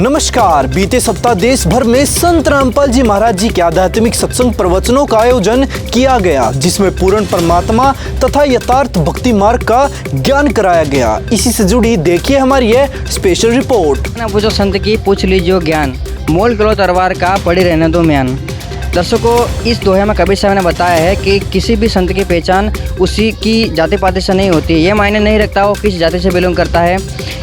नमस्कार। बीते सप्ताह देश भर में संत रामपाल जी महाराज जी के आध्यात्मिक सत्संग प्रवचनों का आयोजन किया गया, जिसमें पूर्ण परमात्मा तथा यथार्थ भक्ति मार्ग का ज्ञान कराया गया। इसी से जुड़ी देखिए हमारी यह स्पेशल रिपोर्ट। पूछो संत की पूछ लीजिए ज्ञान, मोल करो तरवार का पड़ी रहने दो म्यान। दर्शकों, इस दोहे में कबीर साहब ने बताया है कि किसी भी संत की पहचान उसी की जाति पाति से नहीं होती। ये मायने नहीं रखता वो किस जाति से बिलोंग करता है,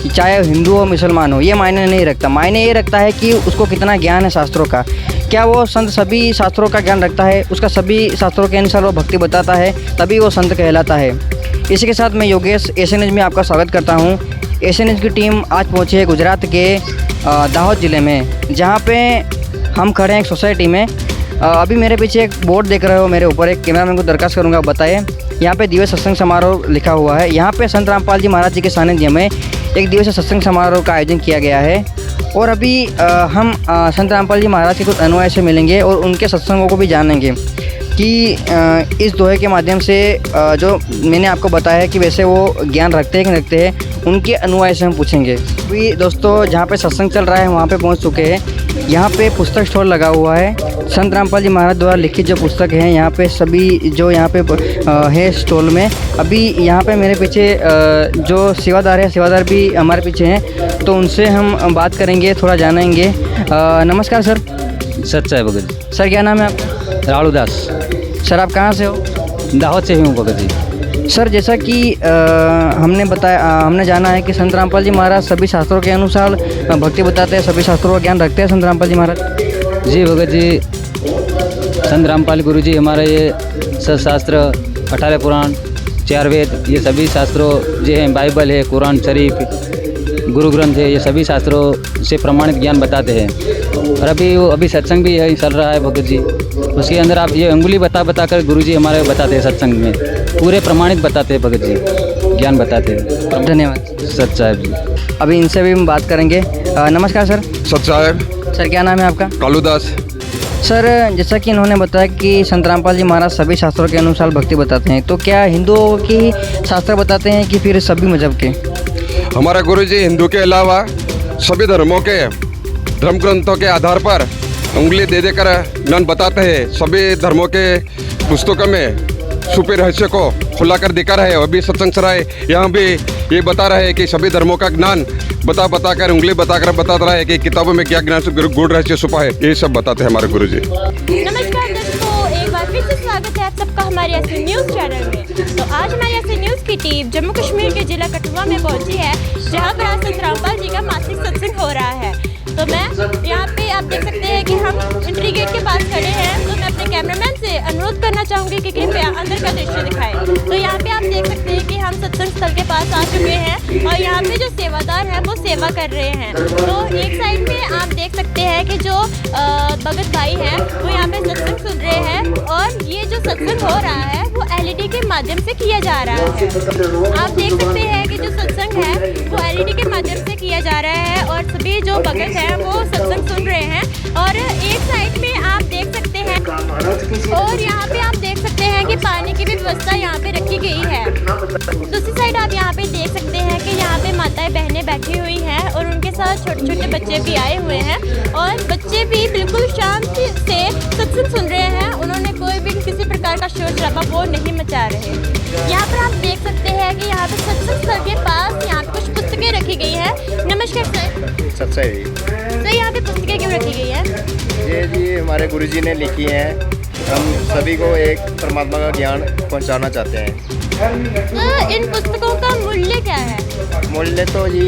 चाहे हिंदू हो मुसलमान हो, ये मायने नहीं रखता। मायने ये रखता है कि उसको कितना ज्ञान है शास्त्रों का। क्या वो संत सभी शास्त्रों का ज्ञान रखता है, उसका सभी शास्त्रों के अनुसार वो भक्ति बताता है, तभी वो संत कहलाता है। इसी के साथ मैं योगेश एशियन न्यूज़ में आपका स्वागत करता हूँ। एशियन न्यूज़ की टीम आज पहुँची है गुजरात के दाहोद ज़िले में, जहाँ पे हम खड़े हैं एक सोसाइटी में। अभी मेरे पीछे एक बोर्ड देख रहे हो, मेरे ऊपर एक कैमरामैन को दरखास्त करूँगा, बताइए। यहाँ पे दिव्य सत्संग समारोह लिखा हुआ है। यहाँ पे संत रामपाल जी महाराज जी के सानिध्य में एक दिवसीय सत्संग समारोह का आयोजन किया गया है। और अभी हम संत रामपाल जी महाराज के कुछ अनुयायी से मिलेंगे और उनके सत्संगों को भी जानेंगे कि इस दोहे के माध्यम से जो मैंने आपको बताया है कि वैसे वो ज्ञान रखते हैं कि नहीं रखते हैं, उनके अनुयायी से हम पूछेंगे। अभी दोस्तों जहाँ पे सत्संग चल रहा है वहाँ पे पहुँच चुके हैं। यहाँ पे पुस्तक स्टॉल लगा हुआ है। संत रामपाल जी महाराज द्वारा लिखित जो पुस्तक हैं यहाँ पे सभी जो यहाँ पे है स्टॉल में। अभी यहाँ पे मेरे पीछे जो सेवादार है, सेवादार भी हमारे पीछे हैं, तो उनसे हम बात करेंगे, थोड़ा जानेंगे। नमस्कार सर। सच्चा है भगत जी। सर क्या नाम है आपका? राणू दास। सर आप कहाँ से हो? दाहोद से हूँ भगत जी। सर जैसा कि हमने जाना है कि संत रामपाल जी महाराज सभी शास्त्रों के अनुसार भक्ति बताते हैं, सभी शास्त्रों का ज्ञान रखते हैं संत रामपाल जी महाराज। जी भगत जी, संत रामपाल गुरु जी हमारे ये सब शास्त्र 18 पुराण 4 वेद, ये सभी शास्त्रों जो हैं, बाइबल है, कुरान शरीफ, गुरु ग्रंथ है, ये सभी शास्त्रों से प्रमाणित ज्ञान बताते हैं। और अभी सत्संग भी यही चल रहा है भगत जी। उसके अंदर आप ये अंगुली बता कर गुरु जी हमारे बताते हैं, सत्संग में पूरे प्रमाणित बताते हैं भगत जी, ज्ञान बताते हैं। धन्यवाद। सच्चा है जी। अभी इनसे भी हम बात करेंगे। नमस्कार सर। सच्चा है। सर क्या नाम है आपका? कालू दास। सर जैसा कि इन्होंने बताया कि संत रामपाल जी महाराज सभी शास्त्रों के अनुसार भक्ति बताते हैं, तो क्या हिंदुओं की शास्त्र बताते हैं कि फिर सभी मजहब के? हमारा गुरु जी हिंदू के अलावा सभी धर्मों के धर्म ग्रंथों के आधार पर उंगली दे देकर ज्ञान बताते हैं। सभी धर्मों के पुस्तकों में छुपे रहस्य को खुला कर दिखा रहे हैं। अभी सत्संग सराय यहाँ भी ये बता रहे हैं कि सभी धर्मों का ज्ञान बताकर उंगली बताकर बता रहा है कि किताबों में क्या ज्ञान गूढ़ रहस्य छुपा है, ये सब बताते हैं हमारे गुरु जी। नमस्कार दोस्तों, एक बार फिर से स्वागत है आप सबका हमारे एशियन न्यूज़ चैनल में। तो आज हमारे एशियन न्यूज़ की टीम जम्मू कश्मीर के जिला कठुआ में पहुंची है, जहां पर आज संत रामपाल जी का मासिक सत्संग हो रहा है। तो मैं यहाँ पे आप देख सकते हैं कि हम एंट्री गेट के पास खड़े हैं। तो मैं अपने कैमरामैन से अनुरोध करना चाहूँगी कि कृपया अंदर का दृश्य दिखाएं। तो यहाँ पे आप देख सकते हैं कि हम सत्संग स्थल के पास आ चुके हैं और यहाँ पे जो सेवादार हैं वो सेवा कर रहे हैं। तो एक साइड में आप देख सकते हैं कि जो भगत भाई हैं वो यहाँ पे सत्संग सुन रहे हैं, और ये जो सत्संग हो रहा है वो LED के माध्यम से किया जा रहा है। आप देख सकते हैं कि जो सत्संग है वो LED के माध्यम से किया जा रहा है और सभी जो भगत हैं वो सत्संग सुन रहे हैं। और एक साइड में आप देख सकते हैं, और यहाँ पे आप देख सकते हैं कि पानी की भी व्यवस्था यहाँ पे रखी गई है। दूसरी साइड आप यहाँ पे देख सकते हैं कि यहाँ पे माताएं बहनें बैठी हुई हैं और उनके साथ छोटे छोटे बच्चे भी आए हुए हैं, और बच्चे भी बिल्कुल शांति से सत्संग सुन रहे हैं। उन्होंने कोई भी किसी प्रकार का शोर शराबा वो नहीं मचा रहे। यहाँ पर आप देख सकते हैं कि यहाँ पे सत्संग स्थल के पास यहाँ पे कुछ पुस्तकें रखी गई है। नमस्कार सर। सच्चा है। तो यहाँ पे पुस्तकें क्यों रखी गई है? ये जी हमारे गुरुजी ने लिखी हैं। हम सभी को एक परमात्मा का ज्ञान पहुंचाना चाहते हैं। तो इन पुस्तकों का मूल्य क्या है? मूल्य तो जी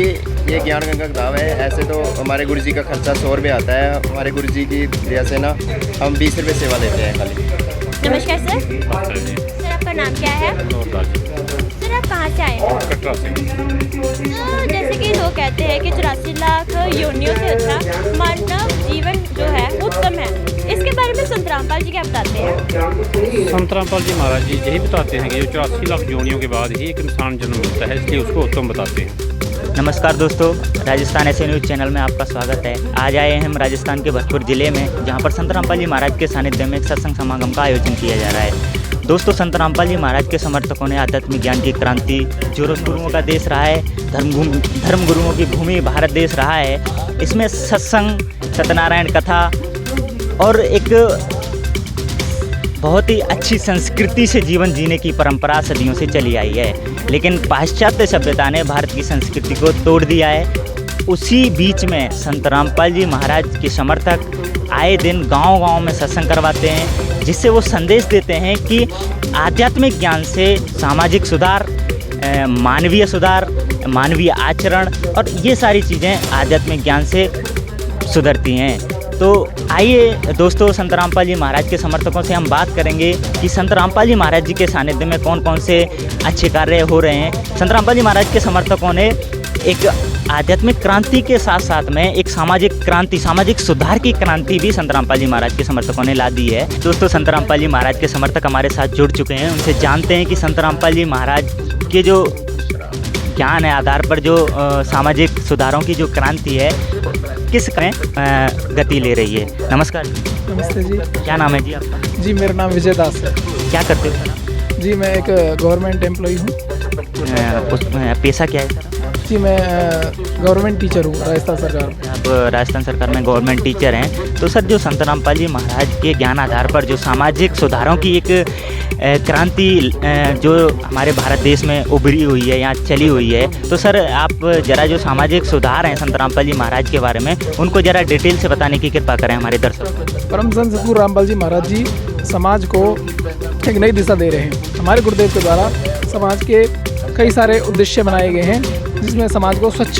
ये ज्ञान गंगा किताब है। ऐसे तो हमारे गुरुजी का खर्चा 100 रुपये आता है। हमारे गुरुजी की वजह से ना हम 20 रुपये सेवा देते हैं खाली। नमस्कार सर। सर आपका नाम क्या है? सर आप कहाँ से आए हैं? कटरा से। तो जैसे कि लोग कहते हैं कि 84 लाख योनियों से अच्छा मानव जीवन जो है उत्तम है, इसके बारे में संत रामपाल जी क्या बताते हैं? संत रामपाल जी महाराज जी यही बताते हैं कि जो 84 लाख योनियों के बाद ही एक इंसान जन्म मिलता है, इसलिए उसको उत्तम बताते हैं। नमस्कार दोस्तों, राजस्थान एशियन न्यूज़ चैनल में आपका स्वागत है। आज आए हैं हम राजस्थान के भरतपुर जिले में, जहां पर संत रामपाल जी महाराज के सानिध्य में एक सत्संग समागम का आयोजन किया जा रहा है। दोस्तों, संत रामपाल जी महाराज के समर्थकों ने आध्यात्मिक ज्ञान की क्रांति, जो गुरुओं का देश रहा है, धर्म गुरुओं की भूमि भारत देश रहा है, इसमें सत्संग, सत्यनारायण कथा और एक बहुत ही अच्छी संस्कृति से जीवन जीने की परंपरा सदियों से चली आई है। लेकिन पाश्चात्य सभ्यता ने भारत की संस्कृति को तोड़ दिया है। उसी बीच में संत रामपाल जी महाराज के समर्थक आए दिन गांव-गांव में सत्संग करवाते हैं, जिससे वो संदेश देते हैं कि आध्यात्मिक ज्ञान से सामाजिक सुधार, मानवीय सुधार, मानवीय आचरण और ये सारी चीज़ें आध्यात्मिक ज्ञान से सुधरती हैं। तो आइए दोस्तों, संत रामपाल जी महाराज के समर्थकों से हम बात करेंगे कि संत रामपाल जी महाराज जी के सानिध्य में कौन कौन से अच्छे कार्य हो रहे हैं। संत रामपाल जी महाराज के समर्थकों ने एक आध्यात्मिक क्रांति के साथ साथ में एक सामाजिक क्रांति, सामाजिक सुधार की क्रांति भी संत रामपाल जी महाराज के समर्थकों ने ला दी है। दोस्तों, संत रामपाल जी महाराज के समर्थक हमारे साथ जुड़ चुके हैं, उनसे जानते हैं कि संत रामपाल जी महाराज के जो ज्ञान है आधार पर जो सामाजिक सुधारों की जो क्रांति है किस में गति ले रही है। नमस्कार। नमस्ते जी। क्या नाम है जी आपका? जी, मेरा नाम विजय दास है। क्या करते हो सर? जी, मैं एक गवर्नमेंट एम्प्लॉई हूँ। पेशा क्या है सर? जी, मैं गवर्नमेंट टीचर हूँ राजस्थान सरकार में। आप राजस्थान सरकार में गवर्नमेंट टीचर हैं। तो सर, जो संत रामपाल जी महाराज के ज्ञान आधार पर जो सामाजिक सुधारों की एक क्रांति जो हमारे भारत देश में उभरी हुई है, यहाँ चली हुई है, तो सर आप ज़रा जो सामाजिक सुधार हैं संत रामपाल जी महाराज के बारे में उनको ज़रा डिटेल से बताने की कृपा करें हमारे दर्शकों। परम संत सतगुरु रामपाल जी महाराज जी समाज को एक नई दिशा दे रहे हैं। हमारे गुरुदेव के द्वारा समाज के कई सारे उद्देश्य बनाए गए हैं, जिसमें समाज को स्वच्छ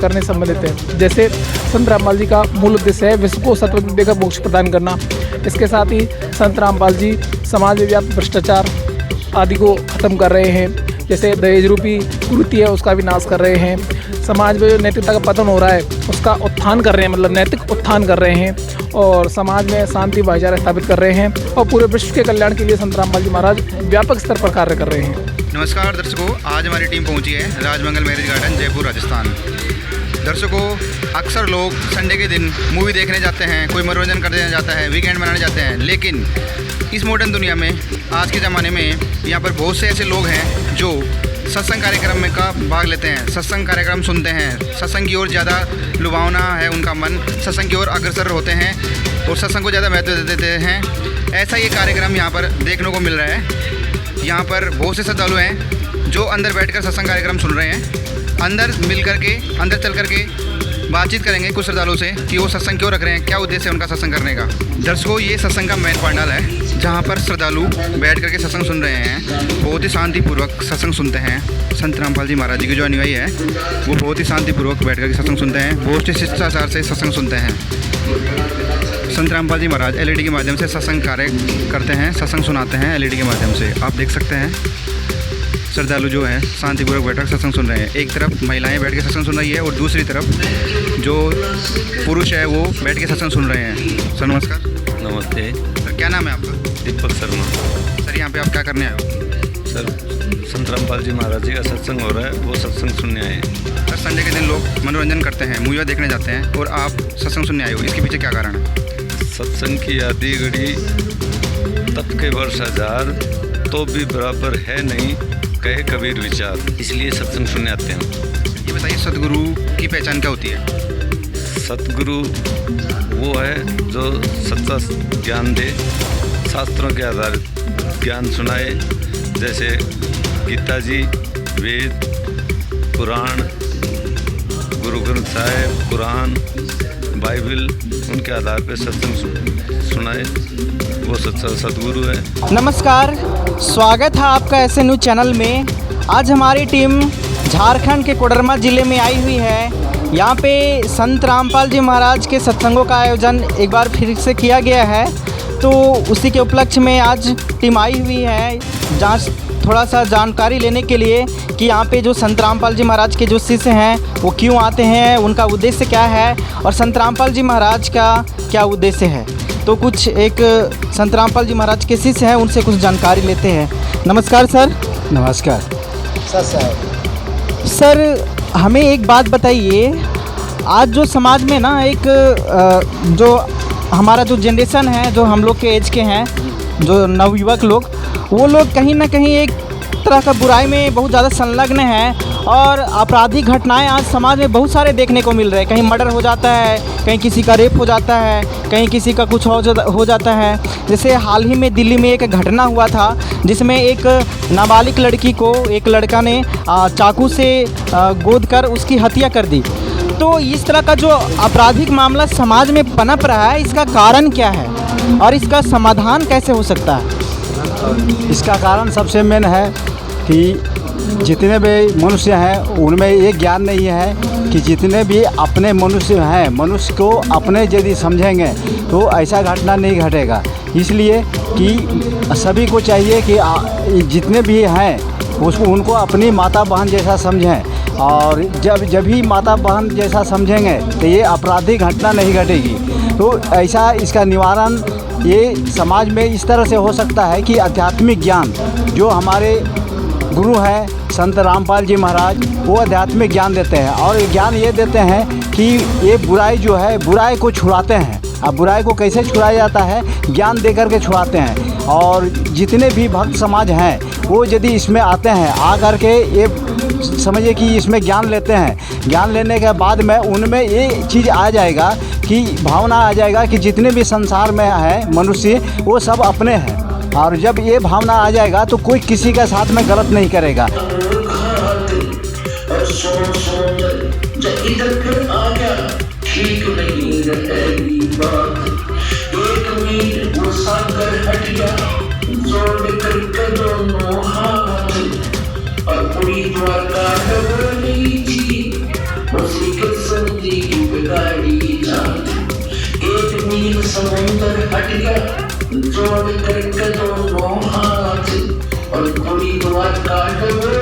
करने संबंधित है। जैसे संत रामपाल जी का मूल उद्देश्य है विश्व को सत्व विद्या का मोक्ष प्रदान करना। इसके साथ ही संत रामपाल जी समाज में व्याप्त भ्रष्टाचार आदि को ख़त्म कर रहे हैं। जैसे दहेज रूपी कुरीति है उसका विनाश कर रहे हैं। समाज में जो नैतिकता का पतन हो रहा है उसका उत्थान कर रहे हैं, मतलब नैतिक उत्थान कर रहे हैं और समाज में शांति भाईचारा स्थापित कर रहे हैं और पूरे विश्व के कल्याण के लिए संत रामपाल जी महाराज व्यापक स्तर पर कार्य कर रहे हैं। नमस्कार दर्शकों, आज हमारी टीम पहुंची है राजमंगल मैरिज गार्डन, जयपुर, राजस्थान। दर्शकों, अक्सर लोग संडे के दिन मूवी देखने जाते हैं, कोई मनोरंजन करने जाता है, वीकेंड मनाने जाते हैं, लेकिन इस मॉडर्न दुनिया में, आज के ज़माने में यहाँ पर बहुत से ऐसे लोग हैं जो सत्संग कार्यक्रम में का भाग लेते हैं, सत्संग कार्यक्रम सुनते हैं, सत्संग की ओर ज़्यादा लुभावना है उनका मन, सत्संग की ओर अग्रसर होते हैं और सत्संग को ज़्यादा महत्व देते हैं। ऐसा ये कार्यक्रम यहाँ पर देखने को मिल रहा है। यहाँ पर बहुत से श्रद्धालु हैं जो अंदर बैठकर सत्संग कार्यक्रम सुन रहे हैं। अंदर मिल कर के, अंदर चल कर के बातचीत करेंगे कुछ श्रद्धालुओं से कि वो सत्संग क्यों रख रहे हैं, क्या उद्देश्य है उनका सत्संग करने का। दर्शकों, ये सत्संग का मेन पंडाल है जहाँ पर श्रद्धालु बैठ करके सत्संग सुन रहे हैं। बहुत ही शांतिपूर्वक सत्संग सुनते हैं। संत रामपाल जी महाराज जी के जो अनुयायी है वो बहुत ही शांतिपूर्वक बैठ करके सत्संग सुनते हैं, बहुत ही शिष्टाचार से सत्संग सुनते हैं। संत रामपाल जी महाराज LED के माध्यम से सत्संग कार्य करते हैं, सत्संग सुनाते हैं LED के माध्यम से। आप देख सकते हैं श्रद्धालु जो है शांतिपूर्वक बैठकर सत्संग सुन रहे हैं। एक तरफ महिलाएं बैठ के सत्संग सुन रही है और दूसरी तरफ जो पुरुष है वो बैठ के सत्संग सुन रहे हैं। सर नमस्कार। नमस्ते सर, क्या नाम है आपका? दीपक शर्मा। सर, यहाँ पे आप क्या करने आए हो? सर, संत रामपाल जी महाराज जी का सत्संग हो रहा है, वो सत्संग सुनने आए हैं। सर, संडे के दिन लोग मनोरंजन करते हैं, मूवियाँ देखने जाते हैं और आप सत्संग सुनने आए हो, इसके पीछे क्या कारण है? सत्संग की आदि घड़ी तप के वर्ष हजार, तो भी बराबर है नहीं कहे कबीर विचार, इसलिए सत्संग सुनने आते हैं। ये बताइए, सतगुरु की पहचान क्या होती है? सतगुरु वो है जो सच्चा ज्ञान दे, शास्त्रों के आधारित ज्ञान सुनाए, जैसे गीता जी, वेद, पुराण, गुरु ग्रंथ साहिब, कुरान, बाइबल, उनके आधार पर सत्संग सुनाए, वो सच्चा सतगुरु है। नमस्कार, स्वागत है आपका SNU चैनल में। आज हमारी टीम झारखंड के कोडरमा ज़िले में आई हुई है। यहाँ पे संत रामपाल जी महाराज के सत्संगों का आयोजन एक बार फिर से किया गया है, तो उसी के उपलक्ष्य में आज टीम आई हुई है जहाँ थोड़ा सा जानकारी लेने के लिए कि यहाँ पे जो संत रामपाल जी महाराज के जो शिष्य हैं वो क्यों आते हैं, उनका उद्देश्य क्या है और संत रामपाल जी महाराज का क्या उद्देश्य है। तो कुछ एक संत रामपाल जी महाराज के शिष्य हैं, उनसे कुछ जानकारी लेते हैं। नमस्कार सर। नमस्कार सर, हमें एक बात बताइए, आज जो समाज में ना एक जो हमारा जो जनरेशन है, जो हम लोग के एज के हैं, जो नवयुवक लोग, वो लोग कहीं ना कहीं एक तरह का बुराई में बहुत ज़्यादा संलग्न हैं और आपराधिक घटनाएं आज समाज में बहुत सारे देखने को मिल रहे हैं। कहीं मर्डर हो जाता है, कहीं किसी का रेप हो जाता है, कहीं किसी का कुछ हो जाता है। जैसे हाल ही में दिल्ली में एक घटना हुआ था जिसमें एक नाबालिग लड़की को एक लड़का ने चाकू से गोद कर उसकी हत्या कर दी। तो इस तरह का जो आपराधिक मामला समाज में पनप रहा है, इसका कारण क्या है और इसका समाधान कैसे हो सकता है? इसका कारण सबसे मेन है कि जितने भी मनुष्य हैं उनमें ये ज्ञान नहीं है कि जितने भी अपने मनुष्य हैं, मनुष्य को अपने यदि समझेंगे तो ऐसा घटना नहीं घटेगा। इसलिए कि सभी को चाहिए कि जितने भी हैं उसको उनको अपनी माता बहन जैसा समझें और जब ही माता बहन जैसा समझेंगे तो ये आपराधिक घटना नहीं घटेगी। तो ऐसा इसका निवारण ये समाज में इस तरह से हो सकता है कि आध्यात्मिक ज्ञान जो हमारे गुरु हैं संत रामपाल जी महाराज, वो आध्यात्मिक ज्ञान देते हैं और ज्ञान ये देते हैं कि ये बुराई जो है, बुराई को छुड़ाते हैं। अब बुराई को कैसे छुड़ाया जाता है? ज्ञान दे करके छुड़ाते हैं। और जितने भी भक्त समाज हैं वो यदि इसमें आते हैं, आ करके ये समझिए कि इसमें ज्ञान लेते हैं, ज्ञान लेने के बाद में उनमें ये चीज़ आ जाएगा कि भावना आ जाएगा कि जितने भी संसार में है मनुष्य वो सब अपने हैं। और जब ये भावना आ जाएगा तो कोई किसी के साथ में गलत नहीं करेगा।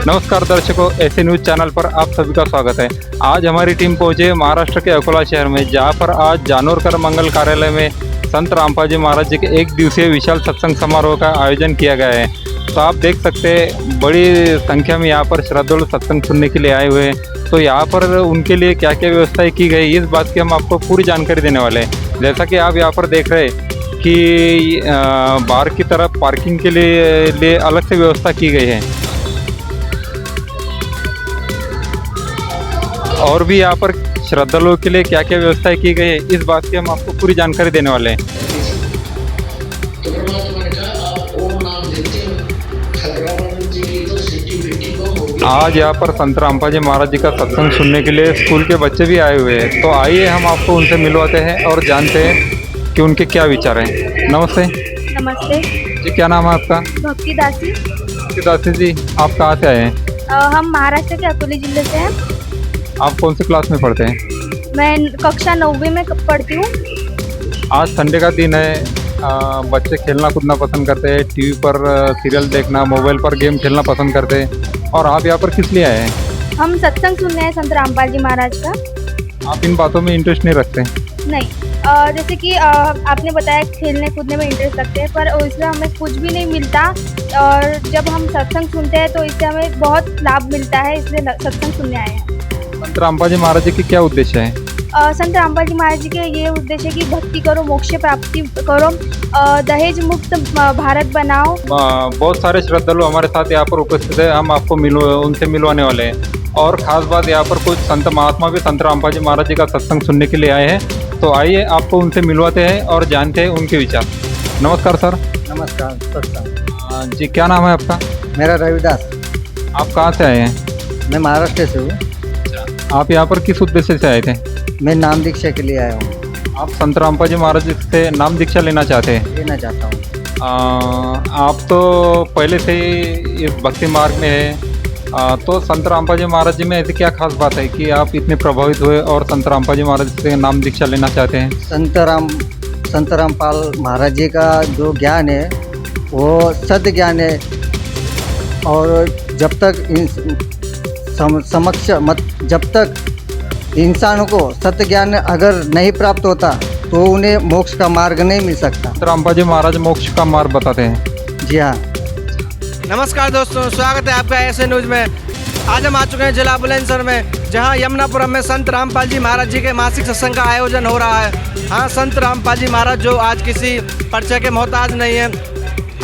नमस्कार दर्शकों, ऐसे न्यूज़ चैनल पर आप सभी का स्वागत है। आज हमारी टीम पहुंचे महाराष्ट्र के अकोला शहर में, जहां पर आज जानोरकर मंगल कार्यालय में संत रामपाल जी महाराज जी के 1 दिवसीय विशाल सत्संग समारोह का आयोजन किया गया है। तो आप देख सकते हैं बड़ी संख्या में यहाँ पर श्रद्धालु सत्संग सुनने के लिए आए हुए हैं। तो यहाँ पर उनके लिए क्या क्या व्यवस्थाएं की गई, इस बात की हम आपको पूरी जानकारी देने वाले हैं। जैसा कि आप यहाँ पर देख रहे हैं कि बाहर की तरफ पार्किंग के लिए अलग से व्यवस्था की गई है और भी यहाँ पर श्रद्धालुओं के लिए क्या क्या व्यवस्थाएं की गई है, इस बात की हम आपको पूरी जानकारी देने वाले हैं। आज यहाँ पर संत रामपाल जी महाराज जी का सत्संग सुनने के लिए स्कूल के बच्चे भी आए हुए हैं। तो आइए हम आपको उनसे मिलवाते हैं और जानते हैं कि उनके क्या विचार हैं। नमस्ते। नमस्ते जी, क्या नाम है आपका? भक्ति दासी। भक्ति दासी जी, आप कहाँ से आए हैं? हम महाराष्ट्र के अकोले जिले से हैं। आप कौन सी क्लास में पढ़ते हैं? मैं कक्षा 9वीं में पढ़ती हूँ। आज संडे का दिन है, बच्चे खेलना कूदना पसंद करते हैं, टीवी पर सीरियल देखना, मोबाइल पर गेम खेलना पसंद करते हैं, और आप यहाँ पर किस लिए आए हैं? हम सत्संग सुनने हैं संत रामपाल जी महाराज का। आप इन बातों में इंटरेस्ट नहीं रखते? नहीं, जैसे कि आपने बताया खेलने कूदने में इंटरेस्ट रखते हैं, पर इसमें हमें कुछ भी नहीं मिलता। और जब हम सत्संग सुनते हैं तो इससे हमें बहुत लाभ मिलता है, इसलिए सत्संग सुनने आए हैं। संत रामपाल जी महाराज जी के क्या उद्देश्य है? संत रामपाल जी महाराज जी के ये उद्देश्य है कि भक्ति करो, मोक्ष प्राप्ति करो, दहेज मुक्त भारत बनाओ। बहुत सारे श्रद्धालु हमारे साथ यहाँ पर उपस्थित है, हम आपको उनसे मिलवाने वाले हैं। और ख़ास बात, यहाँ पर कुछ संत महात्मा भी संत रामपाल जी महाराज जी का सत्संग सुनने के लिए आए हैं। तो आइए आपको उनसे मिलवाते हैं और जानते हैं उनके विचार। नमस्कार सर। नमस्कार सत्संग। जी, क्या नाम है आपका? मेरा रविदास। आप कहाँ से आए हैं? मैं महाराष्ट्र से हूँ। आप यहाँ पर किस उद्देश्य से आए थे? मैं नाम दीक्षा के लिए आया हूँ। आप संत रामपाल जी महाराज जी से नाम दीक्षा लेना चाहते हैं? लेना चाहता हूँ। आप तो पहले से ही इस भक्ति मार्ग में है, तो संत रामपाल जी महाराज जी में ऐसी क्या खास बात है कि आप इतने प्रभावित हुए और संत रामपाल जी महाराज से नाम दीक्षा लेना चाहते हैं? संत रामपाल महाराज जी का जो ज्ञान है वो सत्य ज्ञान है, और जब तक जब तक इंसानों को सत्य ज्ञान अगर नहीं प्राप्त होता तो उन्हें मोक्ष का मार्ग नहीं मिल सकता। संत रामपाल जी महाराज मोक्ष का मार्ग बताते हैं। जी हाँ। नमस्कार दोस्तों, स्वागत है आपका ऐसे न्यूज़ में। आज हम आ चुके हैं जिला बुलंदशहर में, जहां यमुनापुरम में संत रामपाल जी महाराज जी के मासिक सत्संग का आयोजन हो रहा है। हाँ, संत रामपाल जी महाराज जो आज किसी परिचय के मोहताज नहीं है,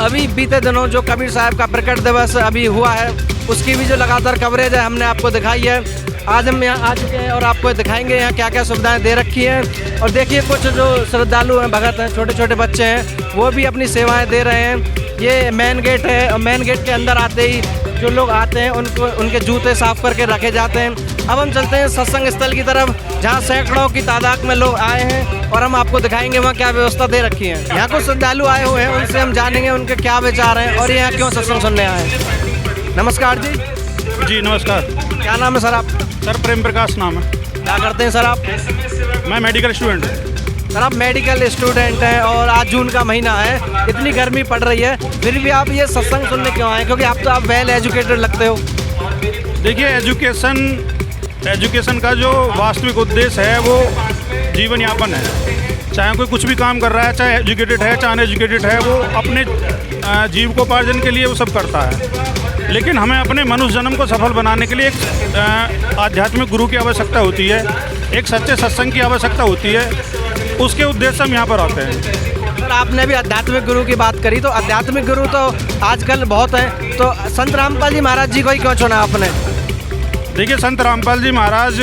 अभी बीते दिनों जो कबीर साहब का प्रकट दिवस अभी हुआ है, उसकी भी जो लगातार कवरेज है हमने आपको दिखाई है। आज हम यहाँ आ चुके हैं और आपको दिखाएंगे यहाँ क्या क्या सुविधाएं दे रखी हैं। और देखिए कुछ जो श्रद्धालु हैं, भगत हैं, छोटे छोटे बच्चे हैं, वो भी अपनी सेवाएं दे रहे हैं। ये मेन गेट है और मेन गेट के अंदर आते ही जो लोग आते हैं उनको उनके जूते साफ करके रखे जाते हैं। अब हम चलते हैं सत्संग स्थल की तरफ, जहाँ सैकड़ों की तादाद में लोग आए हैं और हम आपको दिखाएंगे वहाँ क्या व्यवस्था दे रखी है। यहाँ कुछ श्रद्धालु आए हुए हैं, उनसे हम जानेंगे उनके क्या विचार हैं और यहाँ क्यों सत्संग सुनने आए हैं। नमस्कार जी। जी नमस्कार। क्या नाम है सर आपका? सर प्रेम प्रकाश नाम है। क्या करते हैं सर आप? मैं मेडिकल स्टूडेंट हूँ। सर आप मेडिकल स्टूडेंट हैं और आज जून का महीना है, इतनी गर्मी पड़ रही है, फिर भी आप ये सत्संग सुनने क्यों आए? क्योंकि आप वेल एजुकेटेड लगते हो। देखिए एजुकेशन का जो वास्तविक उद्देश्य है वो जीवन यापन है। चाहे कोई कुछ भी काम कर रहा है, चाहे एजुकेटेड है चाहे अनएजुकेटेड है, वो अपने जीविकोपार्जन के लिए वो सब करता है। लेकिन हमें अपने मनुष्य जन्म को सफल बनाने के लिए एक आध्यात्मिक गुरु की आवश्यकता होती है, एक सच्चे सत्संग की आवश्यकता होती है। उसके उद्देश्य से हम यहाँ पर आते हैं। सर आपने भी आध्यात्मिक गुरु की बात करी, तो आध्यात्मिक गुरु तो आजकल बहुत हैं, तो संत रामपाल जी महाराज जी को ही क्यों चुना आपने? देखिए संत रामपाल जी महाराज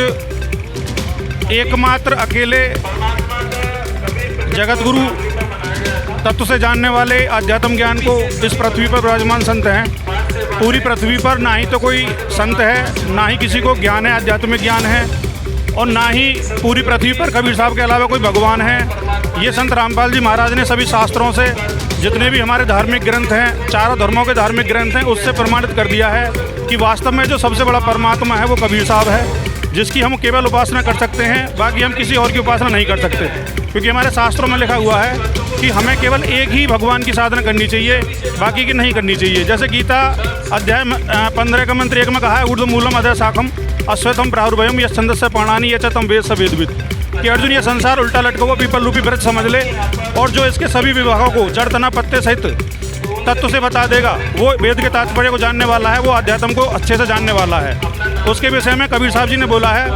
एकमात्र अकेले जगत गुरु तत्व से जानने वाले आध्यात्म ज्ञान को इस पृथ्वी पर विराजमान संत हैं। पूरी पृथ्वी पर ना ही तो कोई संत है, ना ही किसी को ज्ञान है, आध्यात्मिक ज्ञान है, और ना ही पूरी पृथ्वी पर कबीर साहब के अलावा कोई भगवान है। ये संत रामपाल जी महाराज ने सभी शास्त्रों से, जितने भी हमारे धार्मिक ग्रंथ हैं, चारों धर्मों के धार्मिक ग्रंथ हैं, उससे प्रमाणित कर दिया है कि वास्तव में जो सबसे बड़ा परमात्मा है वो कबीर साहब है, जिसकी हम केवल उपासना कर सकते हैं, बाकी हम किसी और की उपासना नहीं कर सकते। क्योंकि हमारे शास्त्रों में लिखा हुआ है कि हमें केवल एक ही भगवान की साधना करनी चाहिए, बाकी की नहीं करनी चाहिए। जैसे गीता अध्याय 15 का मंत्र 1 में कहा है, ऊर्ध्वमूलम अधः शाखम अश्वत्थम प्राहुर्भयम यह छंदस्य प्राणानि यह च तम वेद स वेदविद, कि अर्जुन ये संसार उल्टा लटका हुआ पीपल रूपी वृक्ष समझ ले और जो इसके सभी विभागों को जड़ तना पत्ते सहित तत्व से बता देगा, वो वेद के तात्पर्य को जानने वाला है, वो अध्यात्म को अच्छे से जानने वाला है। उसके विषय में कबीर साहब जी ने बोला है,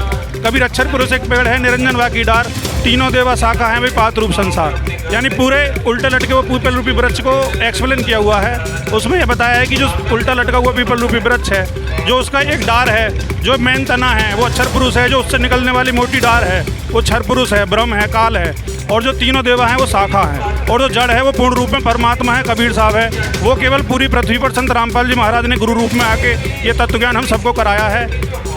कबीर अक्षर पुरुष एक पेड़ है, निरंजन वाकी डार, तीनों देवा शाखा है वे पात रूप संसार। यानी पूरे उल्टे लटके हुए पीपल रूपी वृक्ष को एक्सप्लेन किया हुआ है। उसमें यह बताया है कि जो उल्टा लटका हुआ पीपल रूपी वृक्ष है, जो उसका एक डार है, जो मेन तना है वो अक्षर पुरुष है, जो उससे निकलने वाली मोटी डार है वो क्षर पुरुष है, ब्रह्म है, काल है, और जो तीनों देवा हैं वो शाखा है, और जो जड़ है वो पूर्ण रूप में परमात्मा है, कबीर साहब है। वो केवल पूरी पृथ्वी पर संत रामपाल जी महाराज ने गुरु रूप में आके ये तत्व ज्ञान हम सबको कराया है।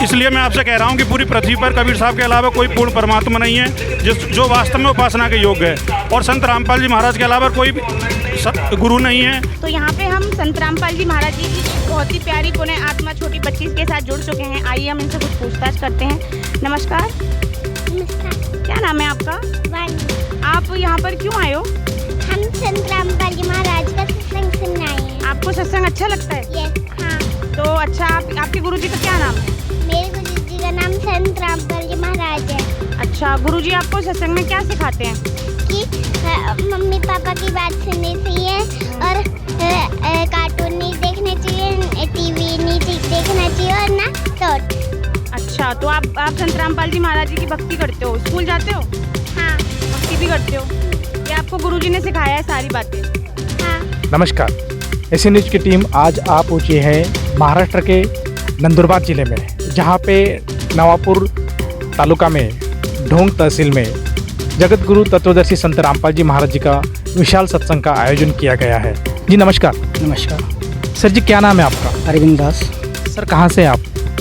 इसलिए मैं आपसे कह रहा हूँ कि पूरी पृथ्वी पर कबीर साहब के अलावा कोई पूर्ण परमात्मा नहीं है जो वास्तव में उपासना के योग्य है, और संत रामपाल जी महाराज के अलावा कोई गुरु नहीं है। तो यहाँ पे हम संत रामपाल जी महाराज जी की बहुत ही प्यारी पुण्य आत्मा छोटी बच्ची के साथ जुड़ चुके हैं। आइए हम इनसे कुछ पूछताछ करते हैं। नमस्कार। क्या नाम है आपका? आप यहाँ पर क्यों आए हो? हम संत रामपाल जी महाराज का सत्संग सुनने आए हैं। आपको सत्संग अच्छा लगता है? यस। हाँ। तो अच्छा, आपके गुरुजी का क्या नाम है? मेरे गुरुजी का नाम संत रामपाल जी महाराज है। अच्छा, गुरुजी आपको सत्संग में क्या सिखाते हैं? कि मम्मी पापा की बात सुननी चाहिए और कार्टून नहीं देखने चाहिए, टीवी नहीं देखना चाहिए और ना शॉर्ट। अच्छा, तो आप संत रामपाल जी महाराज जी की भक्ति करते हो, स्कूल जाते हो? हाँ। भक्ति भी करते हो? ये आपको गुरुजी ने सिखाया है सारी बातें? हाँ। नमस्कार। एसी न्यूज़ की टीम आज आप पहुंची है महाराष्ट्र के नंदुरबार जिले में, जहां पे नवापुर तालुका में ढोंग तहसील में जगत गुरु तत्वदर्शी संत रामपाल जी महाराज जी का विशाल सत्संग का आयोजन किया गया है। जी नमस्कार। नमस्कार सर जी, क्या नाम है आपका? अरविंद दास। सर कहाँ से आप?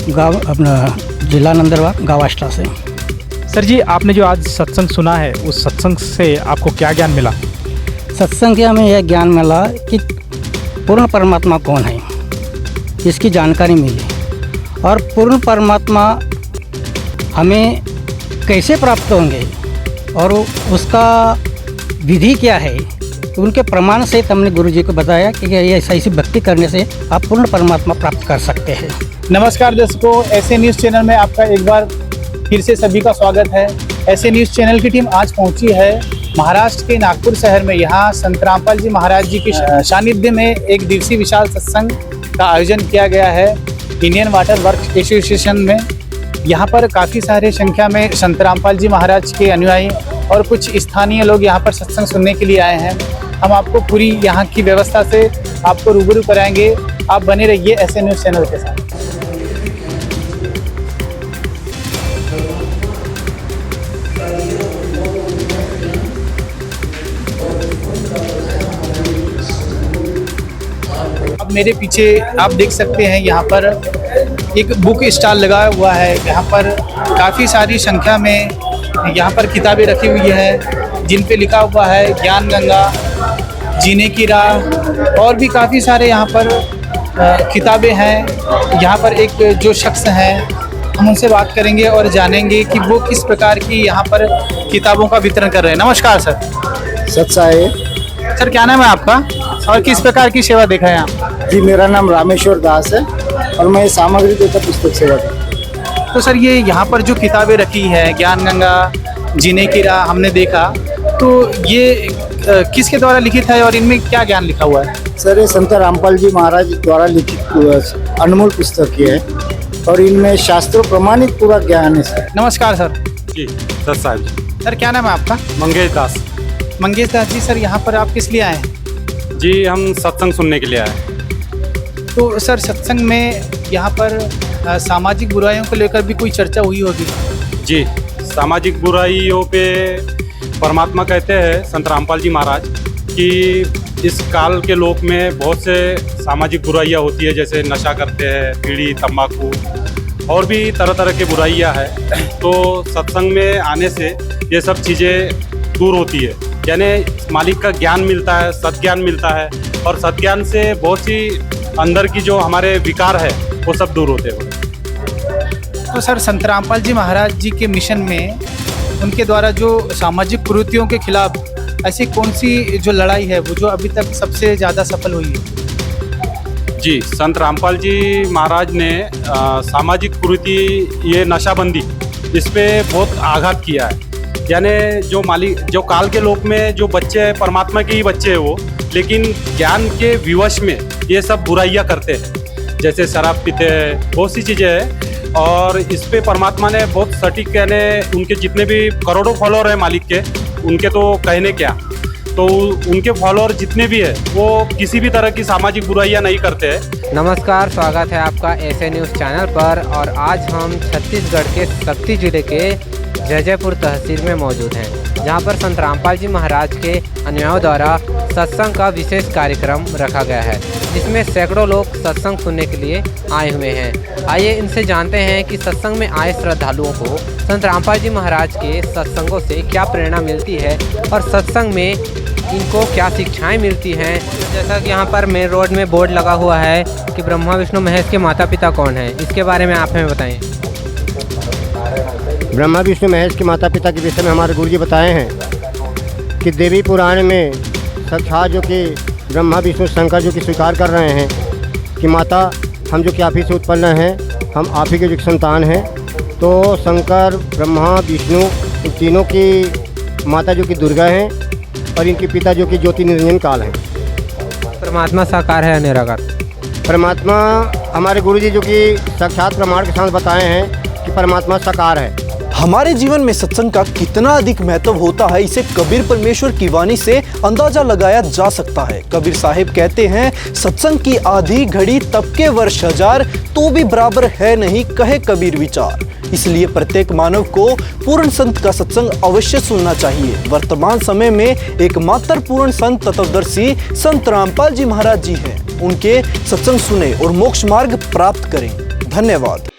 गाँव अपना जिला नंदुरबार, गाँव आष्टा से। सर जी, आपने जो आज सत्संग सुना है, उस सत्संग से आपको क्या ज्ञान मिला? सत्संग से हमें यह ज्ञान मिला कि पूर्ण परमात्मा कौन है, इसकी जानकारी मिली, और पूर्ण परमात्मा हमें कैसे प्राप्त होंगे और उसका विधि क्या है, तो उनके प्रमाण से हमने गुरुजी को बताया कि ये ऐसी भक्ति करने से आप पूर्ण परमात्मा प्राप्त कर सकते हैं। नमस्कार दर्शकों, ऐसे न्यूज़ चैनल में आपका एक बार फिर से सभी का स्वागत है। ऐसे न्यूज़ चैनल की टीम आज पहुंची है महाराष्ट्र के नागपुर शहर में। यहाँ संत रामपाल जी महाराज जी के सानिध्य में एक दिवसीय विशाल सत्संग का आयोजन किया गया है इंडियन वाटर वर्क एसोसिएशन में। यहाँ पर काफ़ी सारे संख्या में संत रामपाल जी महाराज के अनुयायी और कुछ स्थानीय लोग यहाँ पर सत्संग सुनने के लिए आए हैं। हम आपको पूरी यहाँ की व्यवस्था से आपको रूबरू कराएंगे। आप बने रहिए ऐसे न्यूज़ चैनल के साथ। अब मेरे पीछे आप देख सकते हैं यहाँ पर एक बुक स्टॉल लगा हुआ है। यहाँ पर काफ़ी सारी संख्या में यहाँ पर किताबें रखी हुई है जिन पे लिखा हुआ है ज्ञान गंगा, जीने की राह और भी काफ़ी सारे यहाँ पर किताबें हैं। यहाँ पर एक जो शख्स हैं हम उनसे बात करेंगे और जानेंगे कि वो किस प्रकार की यहाँ पर किताबों का वितरण कर रहे हैं। नमस्कार सर। सर क्या नाम है आपका और किस प्रकार की सेवा देखा है आप? जी मेरा नाम रामेश्वर दास है और मैं सामग्री देता पुस्तक सेवा करता। तो सर ये यहाँ पर जो किताबें रखी है ज्ञान गंगा, जीने की राह हमने देखा, तो ये किसके द्वारा लिखित है और इनमें क्या ज्ञान लिखा हुआ है? सर ये संत रामपाल जी महाराज द्वारा लिखित अनमोल पुस्तक है और इनमें शास्त्रों प्रमाणित पूरा ज्ञान है सर। नमस्कार सर। जी सर साहब जी। सर क्या नाम है आपका? मंगेश दास। मंगेश दास जी, सर यहाँ पर आप किस लिए आए हैं? जी हम सत्संग सुनने के लिए आए। तो सर सत्संग में यहाँ पर सामाजिक बुराइयों को लेकर भी कोई चर्चा हुई होगी? जी सामाजिक बुराइयों पे परमात्मा कहते हैं संत रामपाल जी महाराज कि इस काल के लोक में बहुत से सामाजिक बुराइयाँ होती है, जैसे नशा करते हैं, बीड़ी, तंबाकू और भी तरह तरह की बुराइयाँ हैं। तो सत्संग में आने से ये सब चीज़ें दूर होती है, यानी मालिक का ज्ञान मिलता है, सत्ज्ञान मिलता है और सत्ज्ञान से बहुत सी अंदर की जो हमारे विकार है वो सब दूर होते हैं। तो सर संत रामपाल जी महाराज जी के मिशन में उनके द्वारा जो सामाजिक कुरीतियों के खिलाफ ऐसी कौन सी जो लड़ाई है वो जो अभी तक सबसे ज़्यादा सफल हुई है? जी संत रामपाल जी महाराज ने सामाजिक कुरीति, ये नशाबंदी, इस पे बहुत आघात किया है। यानी जो काल के लोक में जो बच्चे हैं परमात्मा के ही बच्चे हैं वो, लेकिन ज्ञान के विवश में ये सब बुराइयां करते हैं, जैसे शराब पीते हैं, बहुत सी चीज़ें हैं। और इस पे परमात्मा ने बहुत सटीक, यानी उनके जितने भी करोड़ों फॉलोअर हैं मालिक के, उनके तो कहने क्या, तो उनके फॉलोअर जितने भी है वो किसी भी तरह की सामाजिक बुराइयां नहीं करते हैं। नमस्कार, स्वागत है आपका ऐसे न्यूज़ चैनल पर। और आज हम छत्तीसगढ़ के शक्ति जिले के जयजयपुर तहसील में मौजूद हैं, जहां पर संत रामपाल जी महाराज के अनुयायियों द्वारा सत्संग का विशेष कार्यक्रम रखा गया है, जिसमें सैकड़ों लोग सत्संग सुनने के लिए आए हुए हैं। आइए इनसे जानते हैं कि सत्संग में आए श्रद्धालुओं को संत रामपाल जी महाराज के सत्संगों से क्या प्रेरणा मिलती है और सत्संग में इनको क्या शिक्षाएं मिलती हैं। जैसा कि यहाँ पर मेन रोड में बोर्ड लगा हुआ है कि ब्रह्मा विष्णु महेश के माता पिता कौन हैं, इसके बारे में आप हमें बताएं। ब्रह्मा विष्णु महेश के माता पिता के विषय में हमारे गुरुजी बताए हैं कि देवी पुराण में साक्षात जो कि ब्रह्मा विष्णु शंकर जो कि स्वीकार कर रहे हैं कि माता हम जो कि आप ही से उत्पन्न हैं, हम आप ही के जो संतान हैं। तो शंकर, ब्रह्मा, विष्णु, इन तीनों की माता जो कि दुर्गा हैं और इनके पिता जो कि ज्योति निरंजन काल हैं। परमात्मा साकार है या निराकार? परमात्मा हमारे गुरुजी जो कि साक्षात प्रमाण के साथ बताए हैं कि परमात्मा साकार है। हमारे जीवन में सत्संग का कितना अधिक महत्व होता है, इसे कबीर परमेश्वर की वाणी से अंदाजा लगाया जा सकता है। कबीर साहिब कहते हैं, सत्संग की आधी घड़ी तब के वर्ष हजार, तो भी बराबर है नहीं कहे कबीर विचार। इसलिए प्रत्येक मानव को पूर्ण संत का सत्संग अवश्य सुनना चाहिए। वर्तमान समय में एकमात्र पूर्ण संत तत्वदर्शी संत रामपाल जी महाराज जी हैं। उनके सत्संग सुने और मोक्ष मार्ग प्राप्त करें। धन्यवाद।